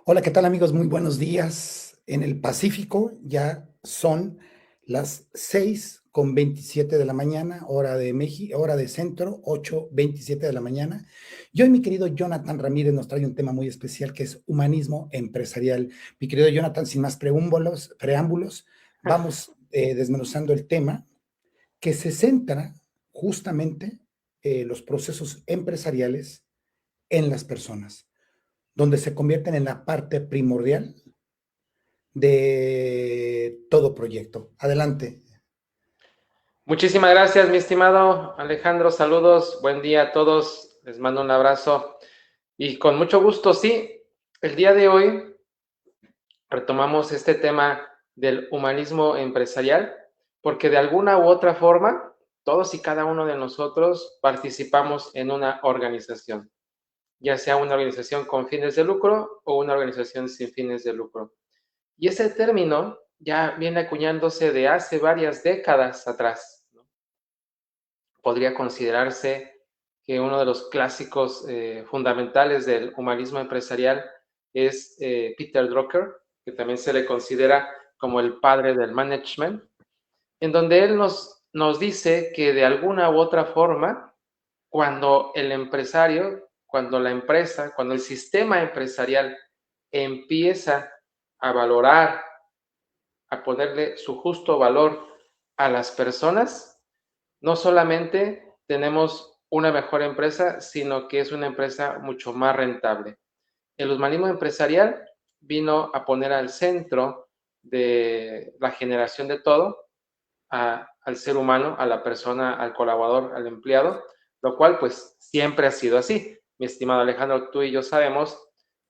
Hola, ¿qué tal amigos? Muy buenos días. En el Pacífico ya son las 6:27 de la mañana, hora de México, hora de centro, 8:27 de la mañana. Y hoy mi querido Jonathan Ramírez nos trae un tema muy especial que es humanismo empresarial. Mi querido Jonathan, sin más preámbulos, vamos desmenuzando el tema que se centra justamente los procesos empresariales en las personas, donde se convierten en la parte primordial de todo proyecto. Adelante. Muchísimas gracias, mi estimado Alejandro. Saludos, buen día a todos. Les mando un abrazo y con mucho gusto, sí, el día de hoy retomamos este tema del humanismo empresarial porque de alguna u otra forma, todos y cada uno de nosotros participamos en una organización, ya sea una organización con fines de lucro o una organización sin fines de lucro. Y ese término ya viene acuñándose de hace varias décadas atrás, ¿no? Podría considerarse que uno de los clásicos fundamentales del humanismo empresarial es Peter Drucker, que también se le considera como el padre del management, en donde él nos dice que de alguna u otra forma, cuando el empresario, cuando la empresa, cuando el sistema empresarial empieza a valorar, a ponerle su justo valor a las personas, no solamente tenemos una mejor empresa, sino que es una empresa mucho más rentable. El humanismo empresarial vino a poner al centro de la generación de todo al ser humano, a la persona, al colaborador, al empleado, lo cual pues siempre ha sido así. Mi estimado Alejandro, tú y yo sabemos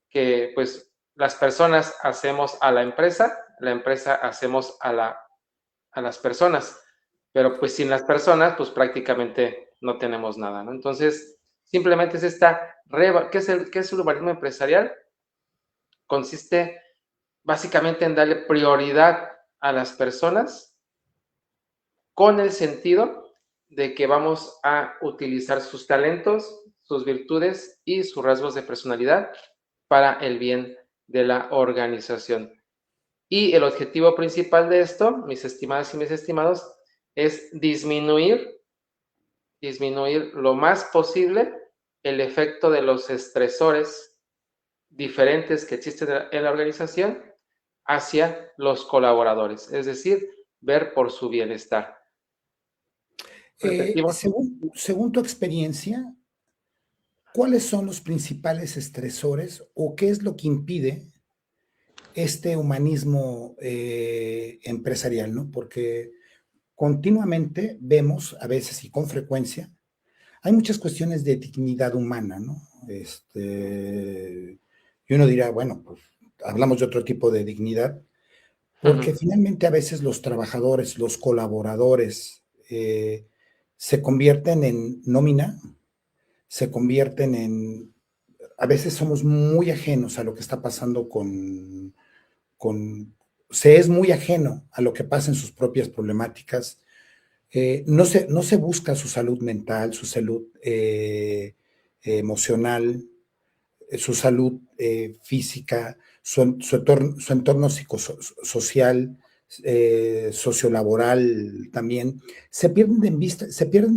que pues las personas hacemos a la empresa hacemos a las personas, pero pues sin las personas pues prácticamente no tenemos nada, ¿no? Entonces, simplemente es esta, qué es el urbanismo empresarial? Consiste básicamente en darle prioridad a las personas con el sentido de que vamos a utilizar sus talentos, sus virtudes y sus rasgos de personalidad para el bien de la organización. Y el objetivo principal de esto, mis estimadas y mis estimados, es disminuir lo más posible el efecto de los estresores diferentes que existen en la organización hacia los colaboradores, es decir, ver por su bienestar. Repetimos. Según tu experiencia, ¿cuáles son los principales estresores o qué es lo que impide este humanismo empresarial, ¿no? Porque continuamente vemos, a veces y con frecuencia, hay muchas cuestiones de dignidad humana, ¿no? Y uno dirá, bueno, pues hablamos de otro tipo de dignidad, porque finalmente a veces los trabajadores, los colaboradores, se convierten en nómina, se convierten en, a veces somos muy ajenos a lo que está pasando se es muy ajeno a lo que pasa en sus propias problemáticas. No se busca su salud mental, su salud emocional, su salud física, su entorno psicosocial, sociolaboral también. Se pierden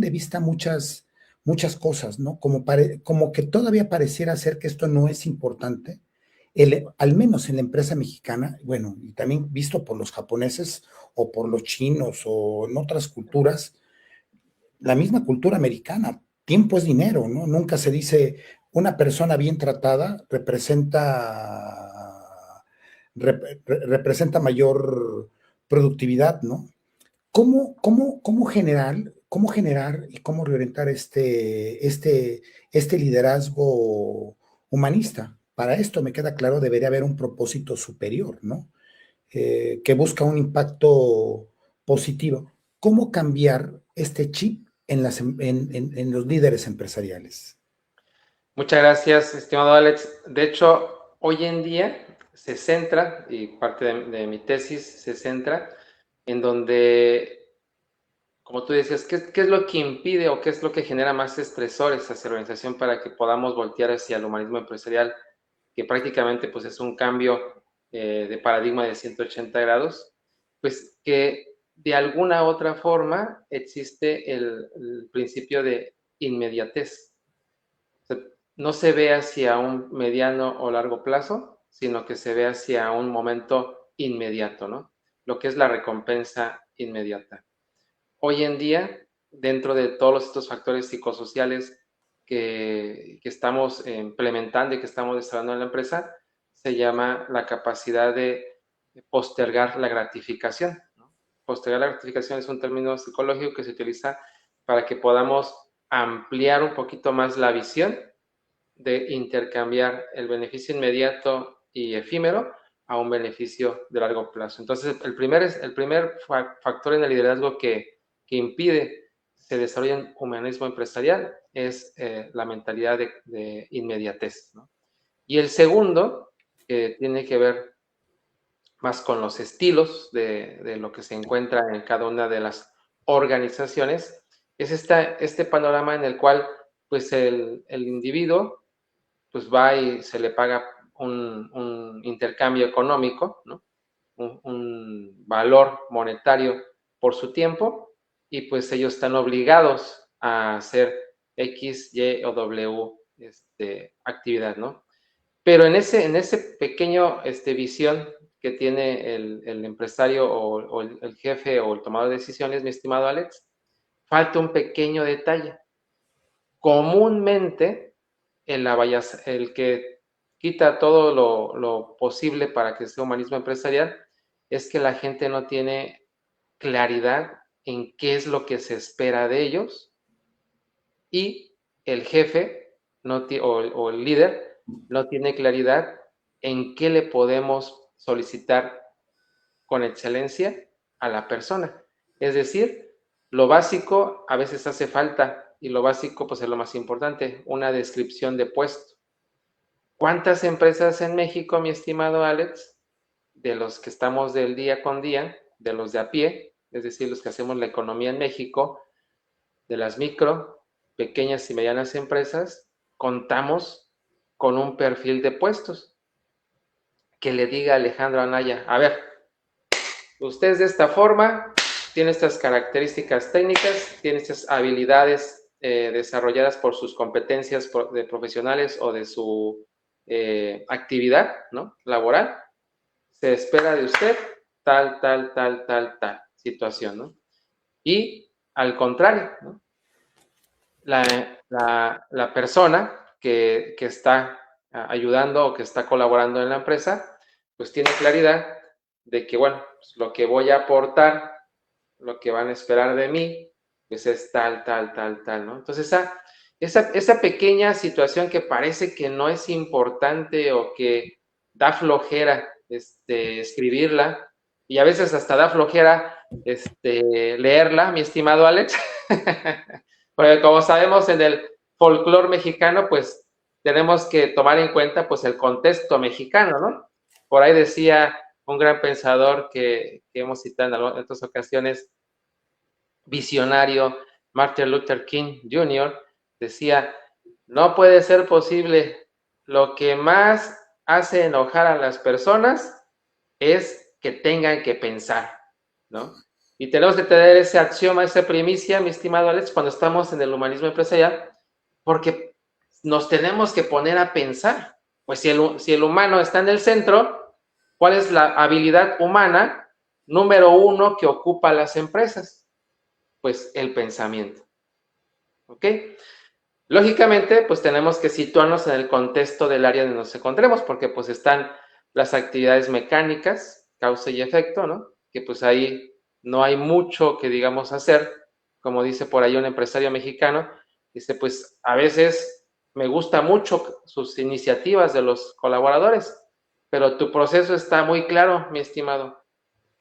de vista muchas cosas, ¿no? Como que todavía pareciera ser que esto no es importante. Al menos en la empresa mexicana, bueno, y también visto por los japoneses o por los chinos o en otras culturas, la misma cultura americana, tiempo es dinero, ¿no? Nunca se dice una persona bien tratada representa mayor productividad, ¿no? Cómo generar y cómo reorientar este liderazgo humanista? Para esto me queda claro, debería haber un propósito superior, ¿no? Que busca un impacto positivo. ¿Cómo cambiar este chip en los líderes empresariales? Muchas gracias, estimado Alex. De hecho, hoy en día se centra, y parte de mi tesis se centra, en donde, como tú decías, ¿qué es lo que impide o qué es lo que genera más estresores hacia la organización para que podamos voltear hacia el humanismo empresarial? que prácticamente pues es un cambio de paradigma de 180 grados, pues que de alguna otra forma existe el principio de inmediatez. O sea, no se ve hacia un mediano o largo plazo, sino que se ve hacia un momento inmediato, ¿no? Lo que es la recompensa inmediata. Hoy en día, dentro de todos estos factores psicosociales que estamos implementando y que estamos desarrollando en la empresa, se llama la capacidad de postergar la gratificación, ¿no? Postergar la gratificación es un término psicológico que se utiliza para que podamos ampliar un poquito más la visión de intercambiar el beneficio inmediato y efímero a un beneficio de largo plazo. Entonces, el primer factor en el liderazgo que impide se desarrolle un humanismo empresarial es la mentalidad de inmediatez, ¿no? Y el segundo, que tiene que ver más con los estilos de lo que se encuentra en cada una de las organizaciones, es este panorama en el cual pues el individuo pues va y se le paga un intercambio económico, ¿no? Un valor monetario por su tiempo y pues ellos están obligados a hacer X, Y o W actividad, ¿no? Pero en ese pequeño visión que tiene el empresario o el jefe o el tomador de decisiones, mi estimado Alex, falta un pequeño detalle. Comúnmente, el que quita todo lo posible para que sea humanismo empresarial es que la gente no tiene claridad en qué es lo que se espera de ellos y el jefe o el líder no tiene claridad en qué le podemos solicitar con excelencia a la persona. Es decir, lo básico a veces hace falta y lo básico pues es lo más importante, una descripción de puesto. ¿Cuántas empresas en México, mi estimado Alex, de los que estamos del día con día, de los de a pie, es decir, los que hacemos la economía en México, de las micro, pequeñas y medianas empresas, contamos con un perfil de puestos que le diga a Alejandro Anaya, a ver, usted es de esta forma, tiene estas características técnicas, tiene estas habilidades desarrolladas por sus competencias de profesionales o de su actividad, ¿no?, laboral. Se espera de usted tal situación, ¿no? Y al contrario, ¿no?, la persona que está ayudando o que está colaborando en la empresa, pues tiene claridad de que, bueno, pues lo que voy a aportar, lo que van a esperar de mí, pues es tal, ¿no? Entonces, esa pequeña situación que parece que no es importante o que da flojera escribirla, y a veces hasta da flojera leerla, mi estimado Alex, porque como sabemos en el folclore mexicano, pues tenemos que tomar en cuenta pues el contexto mexicano, ¿no? Por ahí decía un gran pensador que hemos citado en otras ocasiones, visionario, Martin Luther King Jr., decía, no puede ser posible, lo que más hace enojar a las personas es que tengan que pensar, ¿no? Y tenemos que tener ese axioma, esa primicia, mi estimado Alex, cuando estamos en el humanismo empresarial, porque nos tenemos que poner a pensar. Pues si el humano está en el centro, ¿cuál es la habilidad humana número uno que ocupa las empresas? Pues el pensamiento. ¿Ok? Lógicamente, pues tenemos que situarnos en el contexto del área donde nos encontremos, porque pues están las actividades mecánicas, causa y efecto, ¿no? Que pues ahí no hay mucho que digamos hacer, como dice por ahí un empresario mexicano, dice pues a veces me gusta mucho sus iniciativas de los colaboradores, pero tu proceso está muy claro, mi estimado.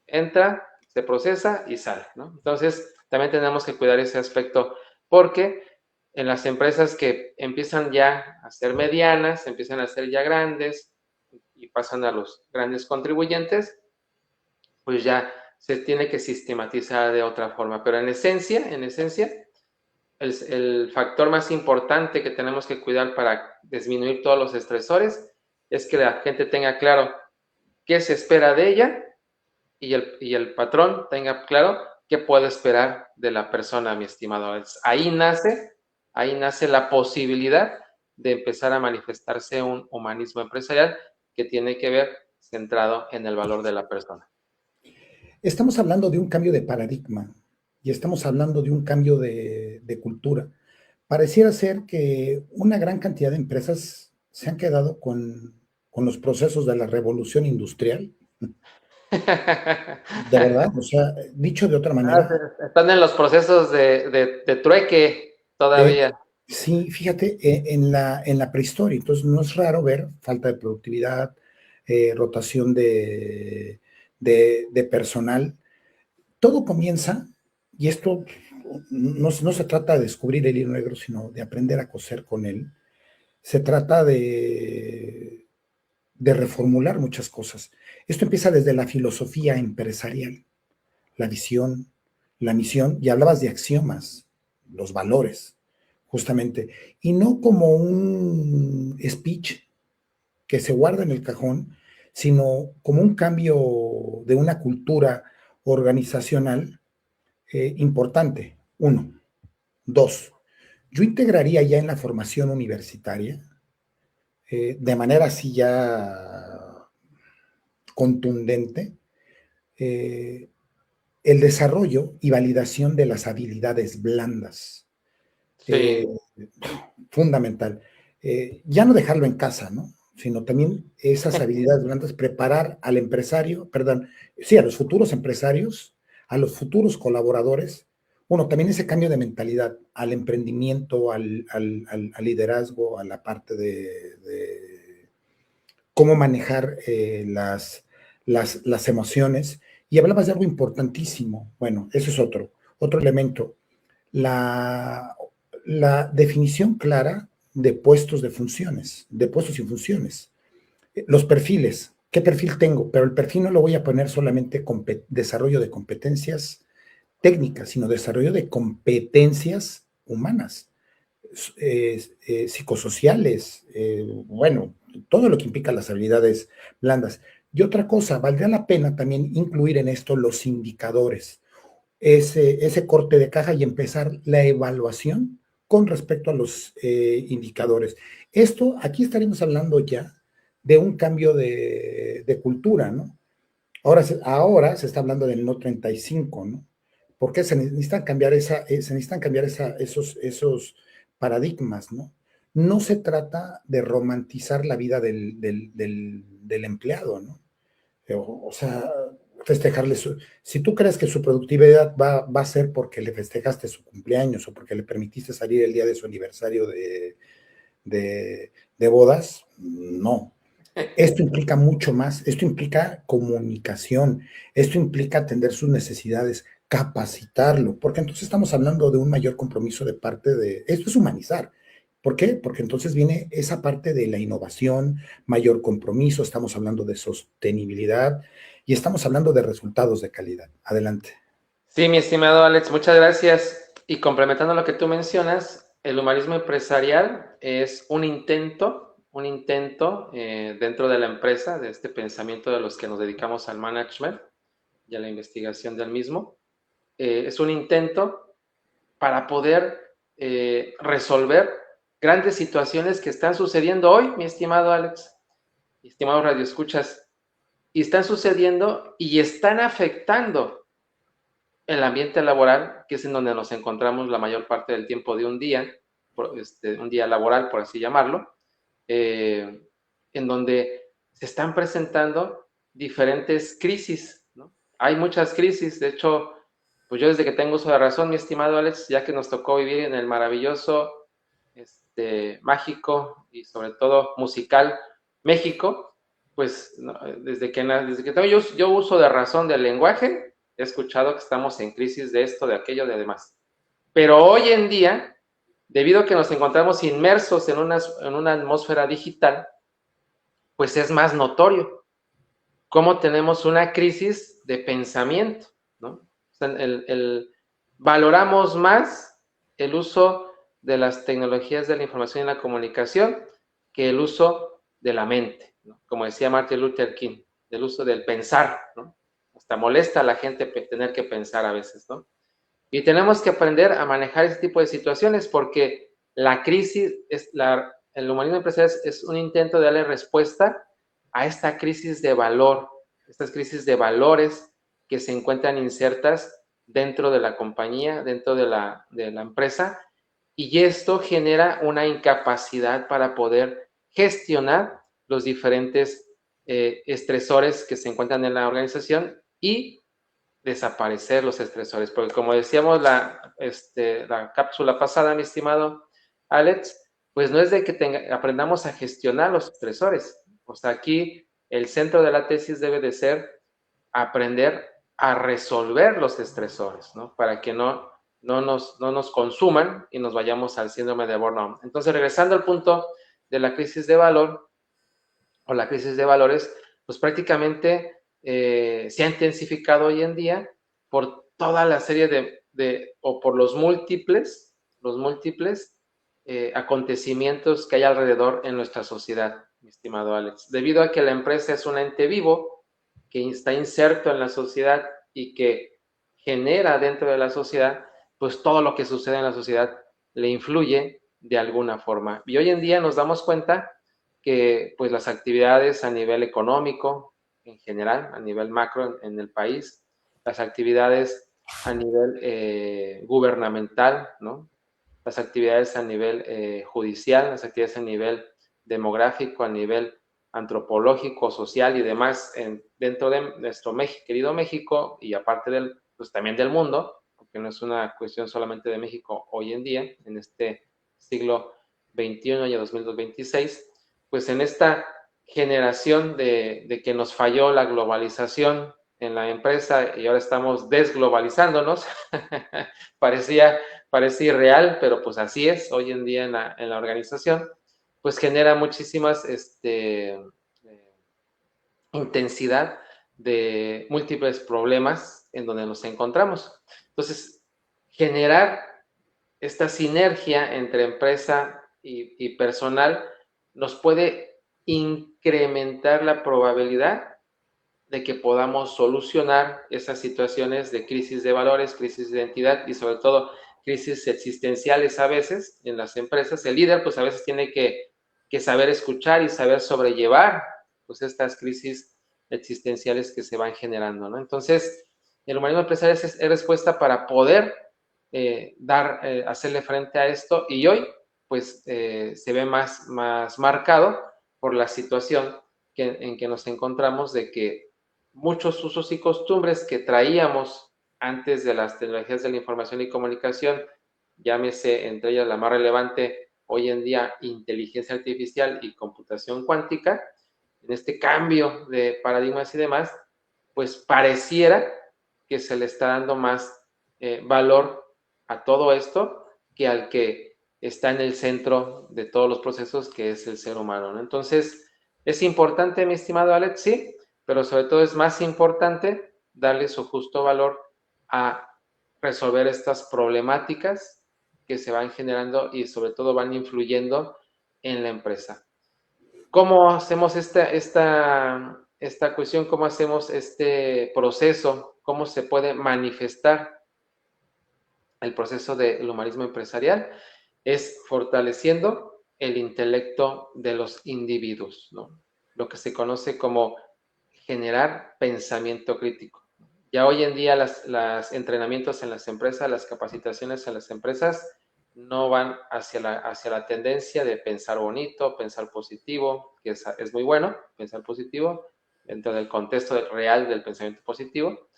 Entra, se procesa y sale, ¿no? Entonces, también tenemos que cuidar ese aspecto, porque en las empresas que empiezan ya a ser medianas, empiezan a ser ya grandes y pasan a los grandes contribuyentes, pues ya se tiene que sistematizar de otra forma. Pero en esencia, el factor más importante que tenemos que cuidar para disminuir todos los estresores es que la gente tenga claro qué se espera de ella y el patrón tenga claro qué puede esperar de la persona, mi estimado. Ahí nace la posibilidad de empezar a manifestarse un humanismo empresarial que tiene que ver centrado en el valor de la persona. Estamos hablando de un cambio de paradigma y estamos hablando de un cambio de cultura. Pareciera ser que una gran cantidad de empresas se han quedado con los procesos de la revolución industrial, de verdad, o sea, dicho de otra manera, Están en los procesos de trueque eh, todavía. sí, fíjate, en la prehistoria, entonces no es raro ver falta de productividad, rotación de personal. Todo comienza, y esto no se trata de descubrir el hilo negro, sino de aprender a coser con él. Se trata de reformular muchas cosas. Esto empieza desde la filosofía empresarial, la visión, la misión, y hablabas de axiomas, los valores, justamente, y no como un speech que se guarda en el cajón, sino como un cambio de una cultura organizacional importante. Uno. Dos. Yo integraría ya en la formación universitaria, de manera así ya contundente, eh, el desarrollo y validación de las habilidades blandas. Sí. Eh, Fundamental. Ya no dejarlo en casa, ¿no? Sino también esas habilidades blandas, preparar al empresario, perdón, sí, a los futuros empresarios, a los futuros colaboradores. Bueno, también ese cambio de mentalidad al emprendimiento, al liderazgo, a la parte de cómo manejar las emociones. Y hablabas de algo importantísimo. Bueno, eso es otro elemento. La, la definición clara de puestos de funciones, de puestos y funciones. Los perfiles, ¿qué perfil tengo? Pero el perfil no lo voy a poner solamente con desarrollo de competencias técnicas, sino desarrollo de competencias humanas, psicosociales, bueno, todo lo que implica las habilidades blandas. Y otra cosa, valdría la pena también incluir en esto los indicadores, ese corte de caja y empezar la evaluación con respecto a los indicadores. Esto, aquí estaríamos hablando ya de un cambio de cultura, ¿no? Ahora se está hablando del no 35, ¿no? Porque se necesitan cambiar, esos paradigmas, ¿no? No se trata de romantizar la vida del empleado, ¿no? O sea, festejarle si tú crees que su productividad va a ser porque le festejaste su cumpleaños o porque le permitiste salir el día de su aniversario de bodas, no. Esto implica mucho más, esto implica comunicación, esto implica atender sus necesidades, capacitarlo, porque entonces estamos hablando de un mayor compromiso de parte esto es humanizar. ¿Por qué? Porque entonces viene esa parte de la innovación, mayor compromiso, estamos hablando de sostenibilidad y estamos hablando de resultados de calidad. Adelante. Sí, mi estimado Alex, muchas gracias. Y complementando lo que tú mencionas, el humanismo empresarial es un intento dentro de la empresa, de este pensamiento de los que nos dedicamos al management y a la investigación del mismo. Es un intento para poder resolver grandes situaciones que están sucediendo hoy, mi estimado Alex, mi estimado Radio Escuchas, y están sucediendo y están afectando el ambiente laboral, que es en donde nos encontramos la mayor parte del tiempo de un día laboral, por así llamarlo, en donde se están presentando diferentes crisis, ¿no? Hay muchas crisis, de hecho, pues yo desde que tengo uso de razón, mi estimado Alex, ya que nos tocó vivir en el maravilloso, mágico y sobre todo musical México, pues no, desde que tengo yo uso de razón del lenguaje, he escuchado que estamos en crisis de esto, de aquello, de demás. Pero hoy en día, debido a que nos encontramos inmersos en una atmósfera digital, pues es más notorio cómo tenemos una crisis de pensamiento, ¿no? O sea, valoramos más el uso de las tecnologías de la información y la comunicación que el uso de la mente. ¿no? Como decía Martin Luther King, del uso del pensar, ¿no? Hasta molesta a la gente tener que pensar a veces, ¿no? Y tenemos que aprender a manejar ese tipo de situaciones porque la crisis, el humanismo empresarial es un intento de darle respuesta a esta crisis de valor, estas crisis de valores que se encuentran insertas dentro de la compañía, dentro de la empresa, y esto genera una incapacidad para poder gestionar los diferentes estresores que se encuentran en la organización y desaparecer los estresores, porque como decíamos la cápsula pasada, mi estimado Alex, pues no es de que aprendamos a gestionar los estresores. O sea, aquí el centro de la tesis debe de ser aprender a resolver los estresores, ¿no? Para que no nos consuman y nos vayamos al síndrome de burnout. Entonces, regresando al punto de la crisis de valor o la crisis de valores, pues prácticamente se ha intensificado hoy en día por toda la serie o por los múltiples acontecimientos que hay alrededor en nuestra sociedad, mi estimado Alex. Debido a que la empresa es un ente vivo que está inserto en la sociedad y que genera dentro de la sociedad, pues todo lo que sucede en la sociedad le influye de alguna forma. Y hoy en día nos damos cuenta que pues las actividades a nivel económico, en general, a nivel macro en el país, las actividades a nivel gubernamental, ¿no? Las actividades a nivel judicial, las actividades a nivel demográfico, a nivel antropológico, social y demás dentro de nuestro querido México y aparte pues también del mundo, porque no es una cuestión solamente de México hoy en día, en este siglo XXI y 2026, pues en esta generación de que nos falló la globalización en la empresa y ahora estamos desglobalizándonos, parecía irreal, pero pues así es hoy en día en la organización, pues genera muchísimas intensidad de múltiples problemas en donde nos encontramos. Entonces, generar esta sinergia entre empresa y personal nos puede incrementar la probabilidad de que podamos solucionar esas situaciones de crisis de valores, crisis de identidad y sobre todo crisis existenciales a veces en las empresas. El líder pues a veces tiene que saber escuchar y saber sobrellevar pues estas crisis existenciales que se van generando, ¿no? Entonces, el humanismo empresarial es respuesta para poder hacerle frente a esto y hoy pues se ve más marcado por la situación en que nos encontramos de que muchos usos y costumbres que traíamos antes de las tecnologías de la información y comunicación, llámese entre ellas la más relevante hoy en día, inteligencia artificial y computación cuántica, en este cambio de paradigmas y demás, pues pareciera que se le está dando más valor a todo esto que al que está en el centro de todos los procesos, que es el ser humano, ¿no? Entonces, es importante, mi estimado Alex, sí, pero sobre todo es más importante darle su justo valor a resolver estas problemáticas que se van generando y sobre todo van influyendo en la empresa. ¿Cómo hacemos esta cuestión? ¿Cómo hacemos este proceso? ¿Cómo se puede manifestar el proceso del humanismo empresarial? Es fortaleciendo el intelecto de los individuos, ¿no? Lo que se conoce como generar pensamiento crítico. Ya hoy en día los entrenamientos en las empresas, las capacitaciones en las empresas no van hacia la tendencia de pensar bonito, pensar positivo, que es muy bueno, pensar positivo, dentro del contexto real del pensamiento positivo,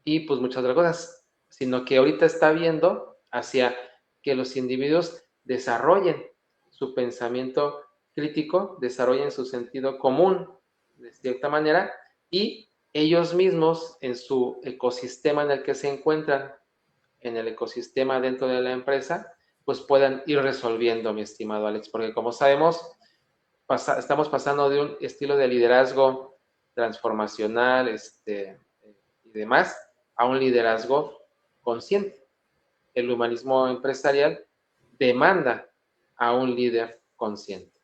y pues muchas otras cosas, sino que ahorita está viendo hacia que los individuos desarrollen su pensamiento crítico, desarrollen su sentido común de cierta manera y ellos mismos en su ecosistema en el que se encuentran, en el ecosistema dentro de la empresa, pues puedan ir resolviendo, mi estimado Alex, porque como sabemos, estamos pasando de un estilo de liderazgo transformacional y demás a un liderazgo consciente. El humanismo empresarial demanda a un líder consciente.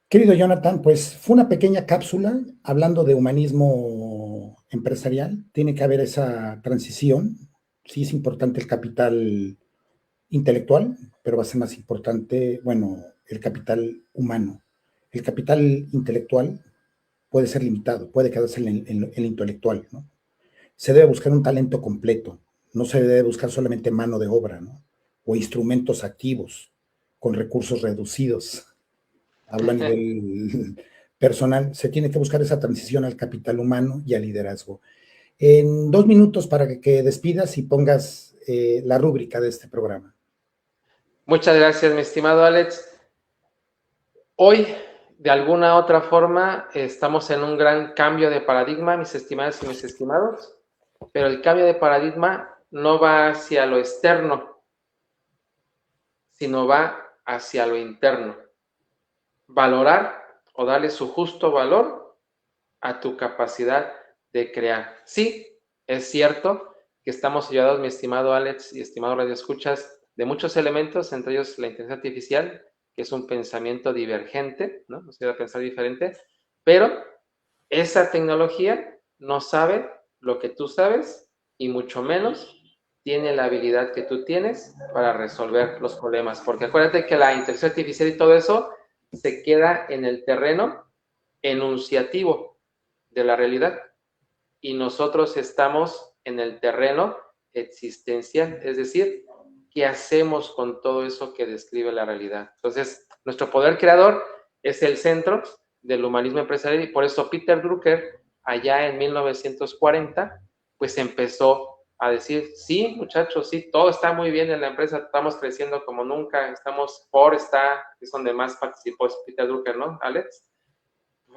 Querido Jonathan, pues fue una pequeña cápsula hablando de humanismo empresarial. Tiene que haber esa transición. Sí es importante el capital intelectual, pero va a ser más importante, bueno, el capital humano. El capital intelectual puede ser limitado, puede quedarse en lo intelectual, ¿no? Se debe buscar un talento completo, no se debe buscar solamente mano de obra, ¿no? O instrumentos activos con recursos reducidos. Hablo a nivel personal, se tiene que buscar esa transición al capital humano y al liderazgo. En 2 minutos para que despidas y pongas la rúbrica de este programa. Muchas gracias, mi estimado Alex. Hoy, de alguna otra forma, estamos en un gran cambio de paradigma, mis estimadas y mis estimados, pero el cambio de paradigma no va hacia lo externo, sino va hacia lo interno. Valorar o darle su justo valor a tu capacidad de crear. Sí, es cierto que estamos ayudados, mi estimado Alex y estimado Radio Escuchas, de muchos elementos, entre ellos la inteligencia artificial, que es un pensamiento divergente, ¿no? Nos ayuda a pensar diferente, pero esa tecnología no sabe lo que tú sabes y mucho menos tiene la habilidad que tú tienes para resolver los problemas. Porque acuérdate que la inteligencia artificial y todo eso se queda en el terreno enunciativo de la realidad y nosotros estamos en el terreno existencial, es decir, ¿qué hacemos con todo eso que describe la realidad? Entonces, nuestro poder creador es el centro del humanismo empresarial y por eso Peter Drucker, allá en 1940, pues empezó a decir, sí, muchachos, sí, todo está muy bien en la empresa, estamos creciendo como nunca, Ford está, es donde más participó es Peter Drucker, ¿no, Alex?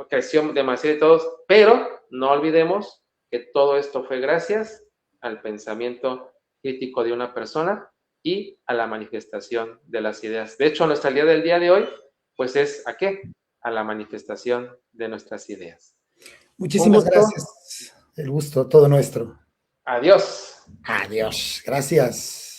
Creció demasiado y todos, pero no olvidemos que todo esto fue gracias al pensamiento crítico de una persona y a la manifestación de las ideas. De hecho, nuestra idea del día de hoy, pues es ¿a qué? A la manifestación de nuestras ideas. Un Muchísimas gusto. gracias. El gusto, todo nuestro. Adiós. Adiós. Gracias.